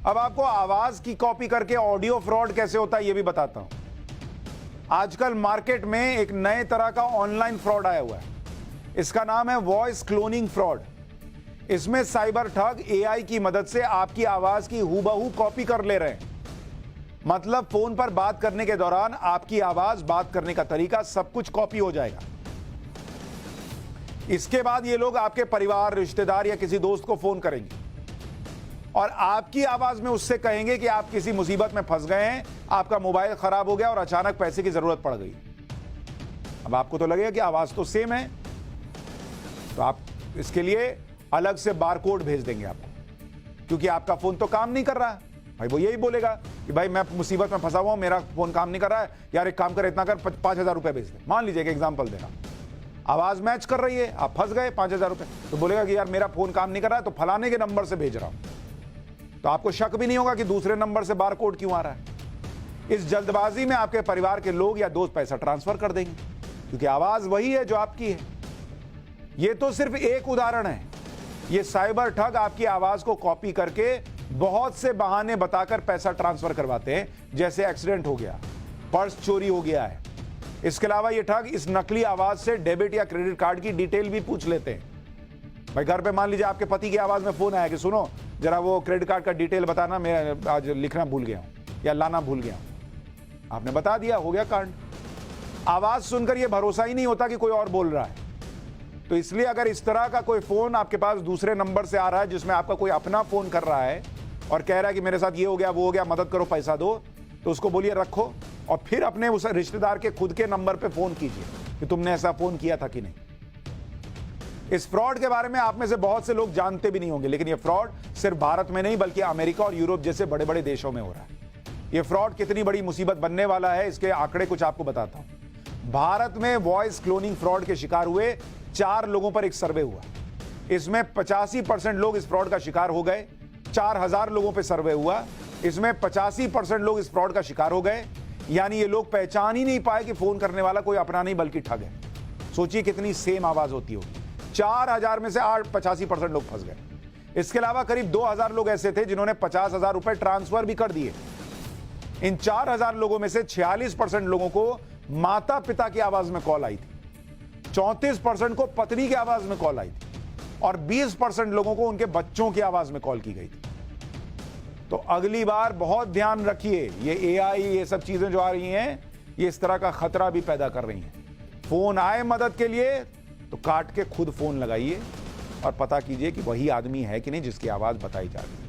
अब आपको आवाज की कॉपी करके ऑडियो फ्रॉड कैसे होता है यह भी बताता हूं। आजकल मार्केट में एक नए तरह का ऑनलाइन फ्रॉड आया हुआ है। इसका नाम है वॉइस क्लोनिंग फ्रॉड। इसमें साइबर ठग एआई की मदद से आपकी आवाज की हूबहू कॉपी कर ले रहे हैं। मतलब फोन पर बात करने के दौरान आपकी आवाज, बात करने का तरीका सब कुछ कॉपी हो जाएगा। इसके बाद ये लोग आपके परिवार, रिश्तेदार या किसी दोस्त को फोन करेंगे और आपकी आवाज में उससे कहेंगे कि आप किसी मुसीबत में फंस गए हैं, आपका मोबाइल खराब हो गया और अचानक पैसे की जरूरत पड़ गई। अब आपको तो लगेगा कि आवाज तो सेम है, तो आप इसके लिए अलग से बारकोड भेज देंगे आपको, क्योंकि आपका फोन तो काम नहीं कर रहा है। भाई वो यही बोलेगा कि भाई मैं मुसीबत में फंसा हुआ हूं, मेरा फोन काम नहीं कर रहा है, यार एक काम कर, इतना कर, 5,000 रुपए भेज दे। मान लीजिए कि एग्जाम्पल दे रहा, आवाज मैच कर रही है, आप फंस गए 5,000 रुपए, तो बोलेगा कि यार मेरा फोन काम नहीं कर रहा है, तो फलाने के नंबर से भेज रहा हूं। तो आपको शक भी नहीं होगा कि दूसरे नंबर से बारकोड क्यों आ रहा है। इस जल्दबाजी में आपके परिवार के लोग या दोस्त पैसा ट्रांसफर कर देंगे, क्योंकि आवाज वही है जो आपकी है। यह तो सिर्फ एक उदाहरण है। यह साइबर ठग आपकी आवाज को कॉपी करके बहुत से बहाने बताकर पैसा ट्रांसफर करवाते हैं, जैसे एक्सीडेंट हो गया, पर्स चोरी हो गया है। इसके अलावा ये ठग इस नकली आवाज से डेबिट या क्रेडिट कार्ड की डिटेल भी पूछ लेते हैं। भाई घर पे मान लीजिए आपके पति की आवाज में फोन आया कि सुनो जरा वो क्रेडिट कार्ड का डिटेल बताना, मैं आज लिखना भूल गया हूं या लाना भूल गया हूं। आपने बता दिया, हो गया कांड। आवाज सुनकर यह भरोसा ही नहीं होता कि कोई और बोल रहा है। तो इसलिए अगर इस तरह का कोई फोन आपके पास दूसरे नंबर से आ रहा है, जिसमें आपका कोई अपना फोन कर रहा है और कह रहा है कि मेरे साथ ये हो गया, वो हो गया, मदद करो, पैसा दो, तो उसको बोलिए रखो और फिर अपने उस रिश्तेदार के खुद के नंबर पे फोन कीजिए कि तुमने ऐसा फोन किया था कि नहीं। इस फ्रॉड के बारे में आप में से बहुत से लोग जानते भी नहीं होंगे, लेकिन यह फ्रॉड सिर्फ भारत में नहीं बल्कि अमेरिका और यूरोप जैसे बड़े बड़े देशों में हो रहा है। यह फ्रॉड कितनी बड़ी मुसीबत बनने वाला है, इसके आंकड़े कुछ आपको बताता हूं। भारत में वॉइस क्लोनिंग फ्रॉड के शिकार हुए 4 लोगों पर एक सर्वे हुआ। इसमें 85% लोग इस फ्रॉड का शिकार हो गए। 4,000 लोगों पे सर्वे हुआ, इसमें 85% लोग इस फ्रॉड का शिकार हो गए। यानी ये लोग पहचान ही नहीं पाए कि फोन करने वाला कोई अपना नहीं बल्कि ठग है। सोचिए कितनी सेम आवाज होती होगी। 4,000 में से 85% लोग फंस गए। इसके अलावा करीब 2,000 लोग ऐसे थे जिन्होंने 50,000 रुपए ट्रांसफर भी कर दिए। इन 4,000 लोगों में से 46% लोगों को माता पिता की आवाज में कॉल आई थी, 34% को पत्नी की आवाज में कॉल आई थी और 20% लोगों को उनके बच्चों की आवाज में कॉल की गई थी। तो अगली बार बहुत ध्यान रखिए, ये एआई, ये सब चीजें जो आ रही हैं, ये इस तरह का खतरा भी पैदा कर रही हैं। फोन आए मदद के लिए तो काट के खुद फोन लगाइए और पता कीजिए कि वही आदमी है कि नहीं जिसकी आवाज बताई जा रही है।